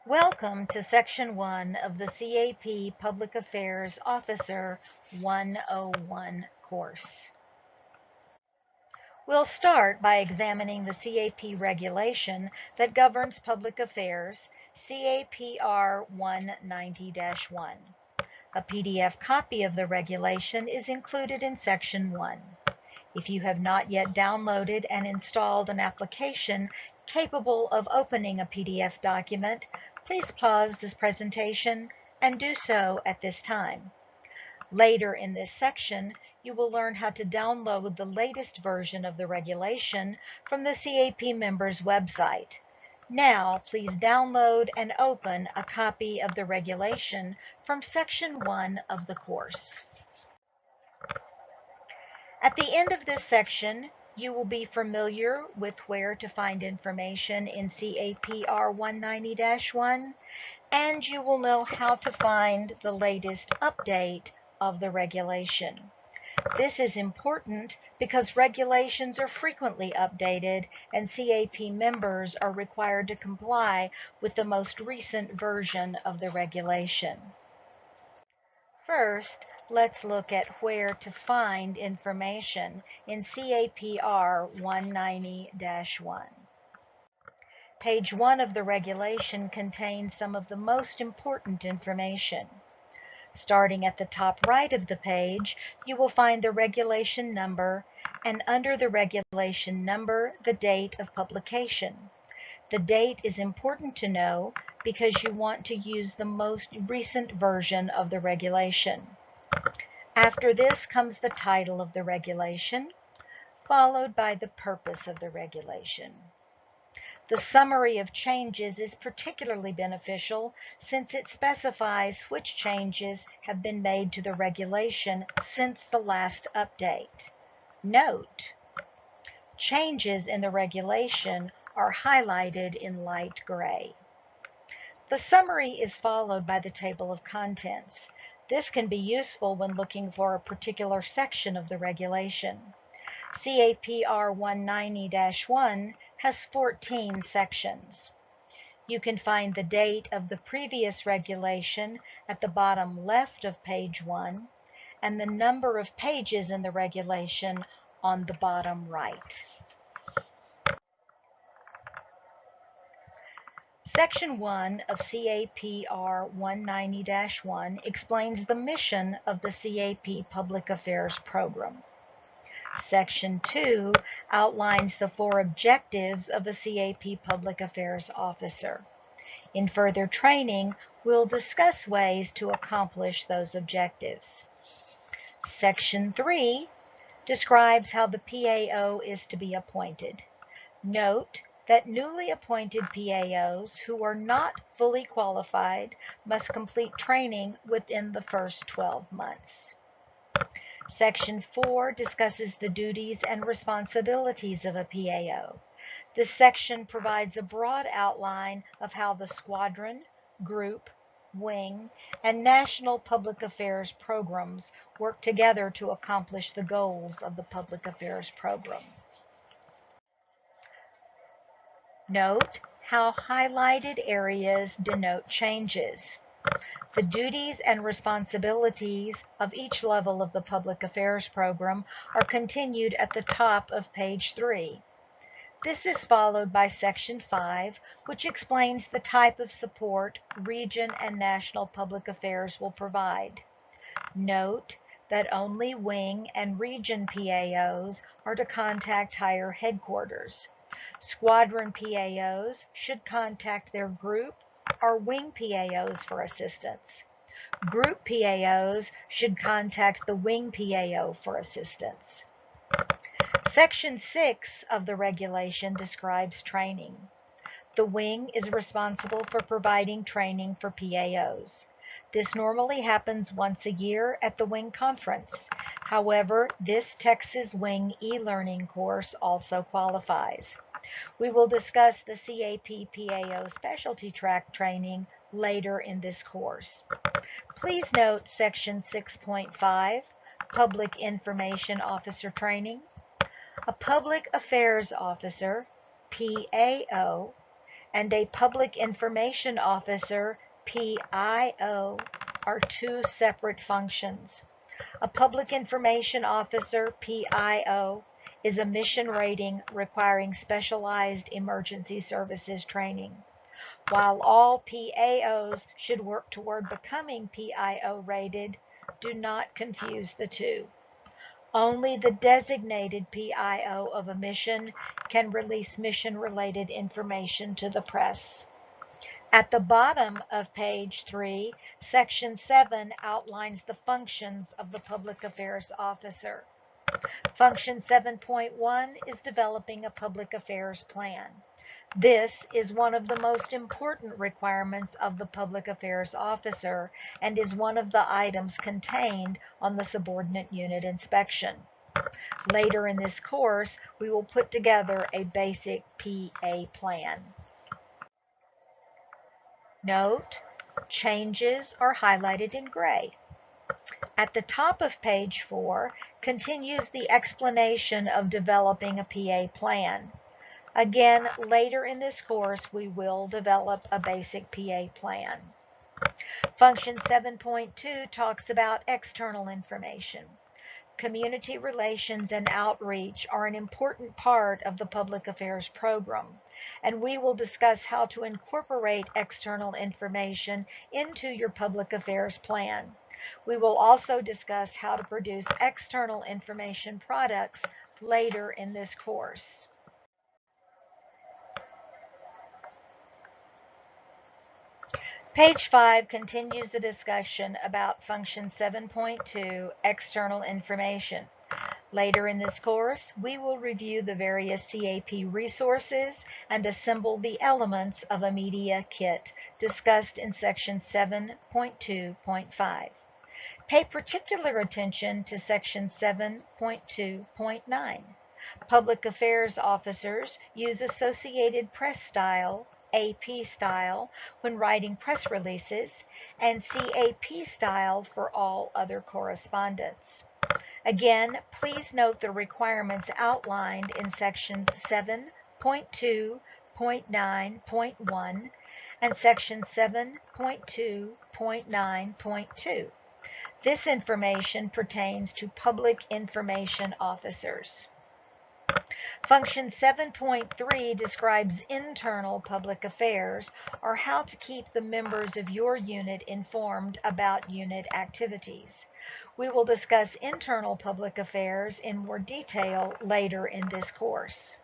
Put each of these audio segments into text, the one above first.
Welcome to Section 1 of the CAP Public Affairs Officer 101 course. We'll start by examining the CAP regulation that governs public affairs, CAPR 190-1. A PDF copy of the regulation is included in Section 1. If you have not yet downloaded and installed an application capable of opening a PDF document, please pause this presentation and do so at this time. Later in this section, you will learn how to download the latest version of the regulation from the CAP members website. Now, please download and open a copy of the regulation from Section 1 of the course. At the end of this section, you will be familiar with where to find information in CAPR 190-1, and you will know how to find the latest update of the regulation. This is important because regulations are frequently updated and CAP members are required to comply with the most recent version of the regulation. First, let's look at where to find information in CAPR 190-1. Page 1 of the regulation contains some of the most important information. Starting at the top right of the page, you will find the regulation number, and under the regulation number, the date of publication. The date is important to know because you want to use the most recent version of the regulation. After this comes the title of the regulation, followed by the purpose of the regulation. The summary of changes is particularly beneficial since it specifies which changes have been made to the regulation since the last update. Note: changes in the regulation are highlighted in light gray. The summary is followed by the table of contents. This can be useful when looking for a particular section of the regulation. CAPR 190-1 has 14 sections. You can find the date of the previous regulation at the bottom left of page 1 and the number of pages in the regulation on the bottom right. Section 1 of CAPR 190-1 explains the mission of the CAP Public Affairs Program. Section 2 outlines the 4 objectives of a CAP Public Affairs Officer. In further training, we'll discuss ways to accomplish those objectives. Section 3 describes how the PAO is to be appointed. Note that newly appointed PAOs who are not fully qualified must complete training within the first 12 months. Section 4 discusses the duties and responsibilities of a PAO. This section provides a broad outline of how the squadron, group, wing, and national public affairs programs work together to accomplish the goals of the public affairs program. Note how highlighted areas denote changes. The duties and responsibilities of each level of the public affairs program are continued at the top of page 3. This is followed by Section 5, which explains the type of support region and national public affairs will provide. Note that only wing and region PAOs are to contact higher headquarters. Squadron PAOs should contact their group or wing PAOs for assistance. Group PAOs should contact the wing PAO for assistance. Section 6 of the regulation describes training. The wing is responsible for providing training for PAOs. This normally happens once a year at the wing conference. However, this Texas Wing eLearning course also qualifies. We will discuss the CAP PAO specialty track training later in this course. Please note Section 6.5, Public Information Officer Training. A Public Affairs Officer, PAO, and a Public Information Officer, PIO, are two separate functions. A Public Information Officer, PIO, is a mission rating requiring specialized emergency services training. While all PAOs should work toward becoming PIO rated, do not confuse the two. Only the designated PIO of a mission can release mission-related information to the press. At the bottom of page 3, Section 7 outlines the functions of the Public Affairs Officer. Function 7.1 is developing a public affairs plan. This is one of the most important requirements of the Public Affairs Officer and is one of the items contained on the subordinate unit inspection. Later in this course, we will put together a basic PA plan. Note, changes are highlighted in gray. At the top of page 4 continues the explanation of developing a PA plan. Again, later in this course, we will develop a basic PA plan. Function 7.2 talks about external information. Community relations and outreach are an important part of the public affairs program, and we will discuss how to incorporate external information into your public affairs plan. We will also discuss how to produce external information products later in this course. Page 5 continues the discussion about Function 7.2, External Information. Later in this course, we will review the various CAP resources and assemble the elements of a media kit discussed in Section 7.2.5. Pay particular attention to Section 7.2.9. Public Affairs Officers use Associated Press style, AP style, when writing press releases, and CAP style for all other correspondence. Again, please note the requirements outlined in sections 7.2.9.1 and section 7.2.9.2. This information pertains to public information officers. Function 7.3 describes internal public affairs, or how to keep the members of your unit informed about unit activities. We will discuss internal public affairs in more detail later in this course.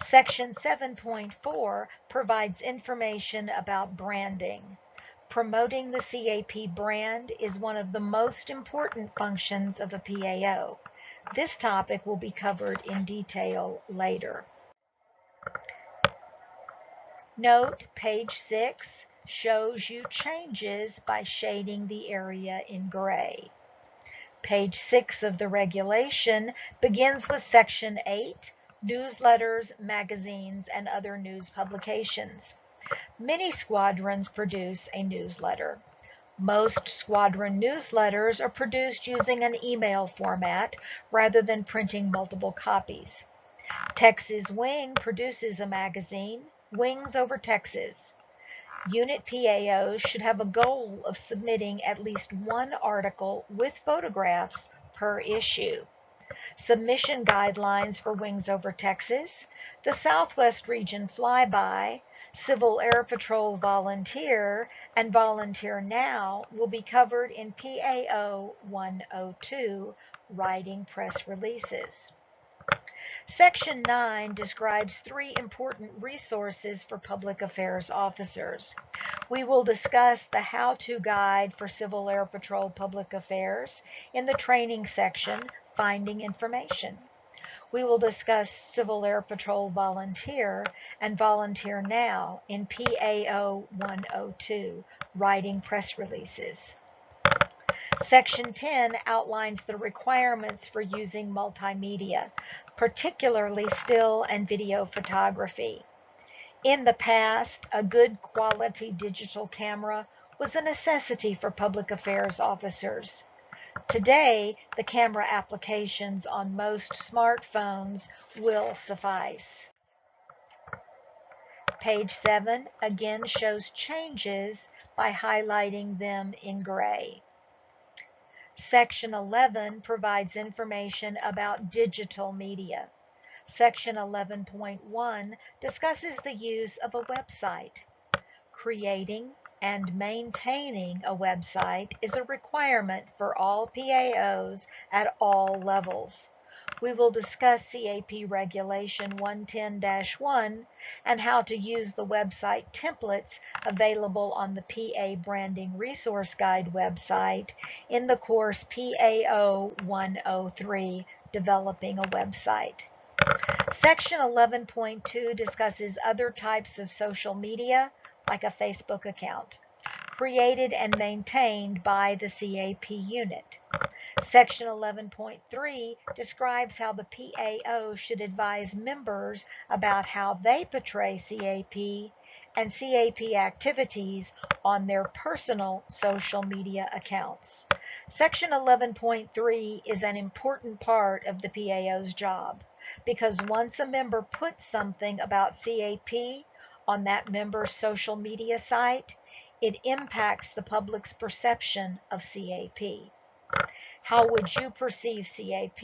Section 7.4 provides information about branding. Promoting the CAP brand is one of the most important functions of a PAO. This topic will be covered in detail later. Note, page 6 shows you changes by shading the area in gray. Page 6 of the regulation begins with Section 8, Newsletters, Magazines, and Other News Publications. Many squadrons produce a newsletter. Most squadron newsletters are produced using an email format rather than printing multiple copies. Texas Wing produces a magazine, Wings Over Texas. Unit PAOs should have a goal of submitting at least one article with photographs per issue. Submission guidelines for Wings Over Texas, the Southwest Region Flyby, Civil Air Patrol Volunteer, and Volunteer Now will be covered in PAO 102, Writing Press Releases. Section 9 describes 3 important resources for public affairs officers. We will discuss the how-to guide for Civil Air Patrol Public Affairs in the training section, Finding Information. We will discuss Civil Air Patrol Volunteer and Volunteer Now in PAO 102, Writing Press Releases. Section 10 outlines the requirements for using multimedia, particularly still and video photography. In the past, a good quality digital camera was a necessity for public affairs officers. Today, the camera applications on most smartphones will suffice. Page 7 again shows changes by highlighting them in gray. Section 11 provides information about digital media. Section 11.1 discusses the use of a website. Creating and maintaining a website is a requirement for all PAOs at all levels. We will discuss CAP Regulation 110-1 and how to use the website templates available on the PA Branding Resource Guide website in the course PAO 103, Developing a Website. Section 11.2 discusses other types of social media, like a Facebook account, created and maintained by the CAP unit. Section 11.3 describes how the PAO should advise members about how they portray CAP and CAP activities on their personal social media accounts. Section 11.3 is an important part of the PAO's job because once a member puts something about CAP on that member's social media site, it impacts the public's perception of CAP. How would you perceive CAP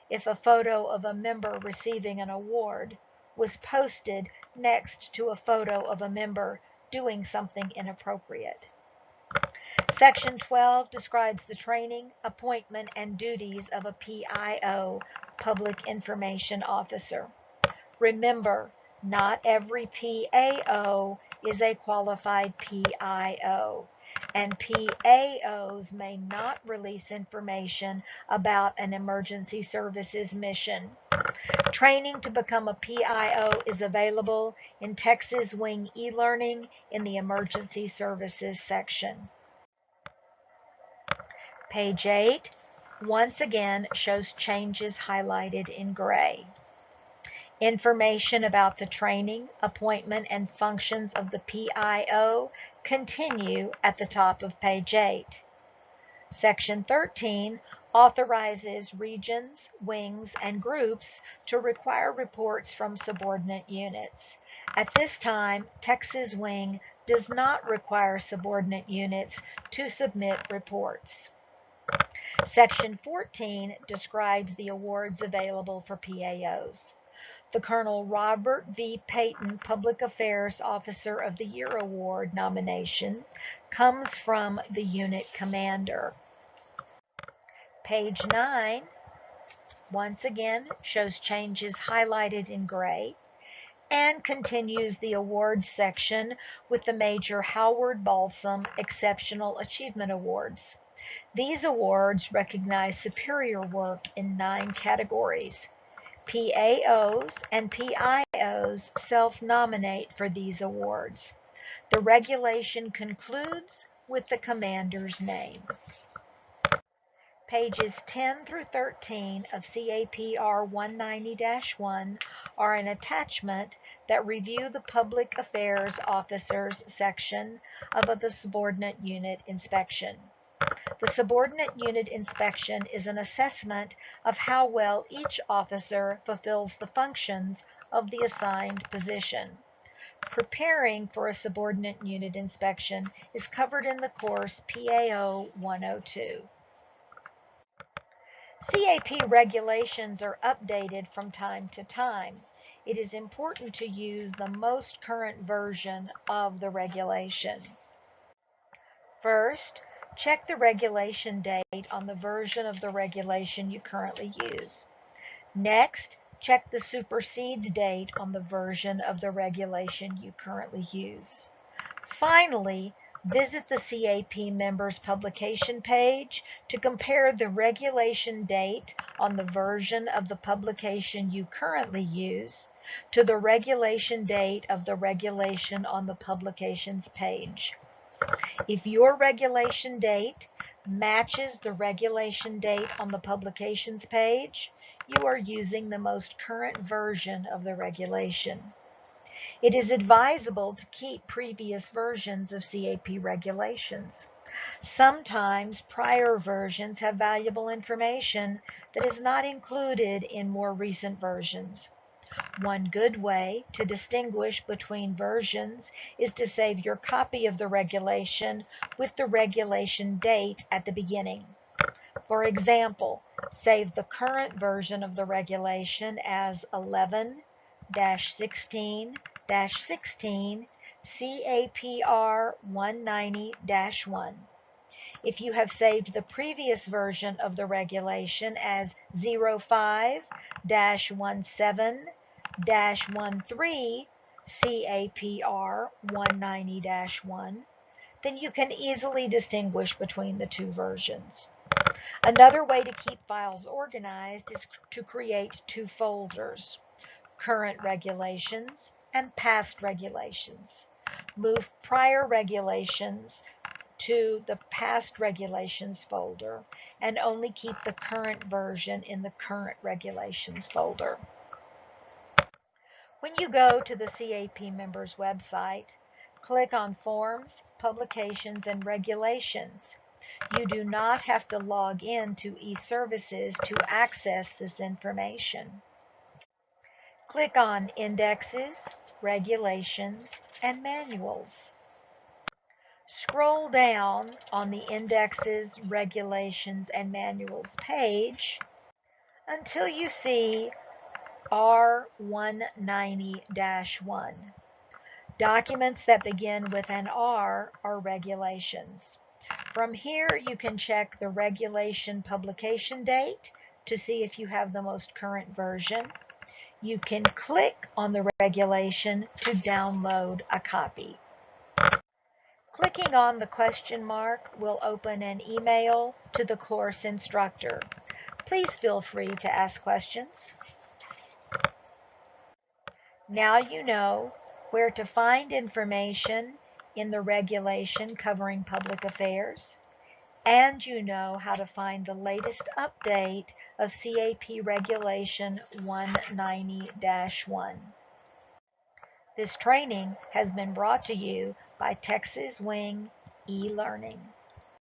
if a photo of a member receiving an award was posted next to a photo of a member doing something inappropriate? Section 12 describes the training, appointment, and duties of a PIO, Public Information Officer. Remember, not every PAO is a qualified PIO, and PAOs may not release information about an emergency services mission. Training to become a PIO is available in Texas Wing eLearning in the Emergency Services section. Page 8 once again shows changes highlighted in gray. Information about the training, appointment, and functions of the PIO continue at the top of page 8. Section 13 authorizes regions, wings, and groups to require reports from subordinate units. At this time, Texas Wing does not require subordinate units to submit reports. Section 14 describes the awards available for PAOs. The Colonel Robert V. Payton Public Affairs Officer of the Year Award nomination comes from the unit commander. Page 9 once again shows changes highlighted in gray and continues the awards section with the Major Howard Balsam Exceptional Achievement Awards. These awards recognize superior work in 9 categories. PAOs and PIOs self-nominate for these awards. The regulation concludes with the commander's name. Pages 10 through 13 of CAPR 190-1 are an attachment that review the Public Affairs Officers section of the Subordinate Unit Inspection. The Subordinate Unit Inspection is an assessment of how well each officer fulfills the functions of the assigned position. Preparing for a Subordinate Unit Inspection is covered in the course PAO 102. CAP regulations are updated from time to time. It is important to use the most current version of the regulation. First, check the regulation date on the version of the regulation you currently use. Next, check the supersedes date on the version of the regulation you currently use. Finally, visit the CAP members publication page to compare the regulation date on the version of the publication you currently use to the regulation date of the regulation on the publications page. If your regulation date matches the regulation date on the publications page, you are using the most current version of the regulation. It is advisable to keep previous versions of CAP regulations. Sometimes prior versions have valuable information that is not included in more recent versions. One good way to distinguish between versions is to save your copy of the regulation with the regulation date at the beginning. For example, save the current version of the regulation as 11-16-16 CAPR 190-1. If you have saved the previous version of the regulation as 05-17-13 CAPR 190-1, then you can easily distinguish between the two versions. Another way to keep files organized is to create two folders: current regulations and past regulations. Move prior regulations to the past regulations folder and only keep the current version in the current regulations folder. When you go to the CAP members website, click on Forms, Publications, and Regulations. You do not have to log in to eServices to access this information. Click on Indexes, Regulations, and Manuals. Scroll down on the Indexes, Regulations, and Manuals page until you see R190-1. Documents that begin with an R are regulations. From here, you can check the regulation publication date to see if you have the most current version. You can click on the regulation to download a copy. Clicking on the question mark will open an email to the course instructor. Please feel free to ask questions. Now you know where to find information in the regulation covering public affairs, and you know how to find the latest update of CAP Regulation 190-1. This training has been brought to you by Texas Wing eLearning.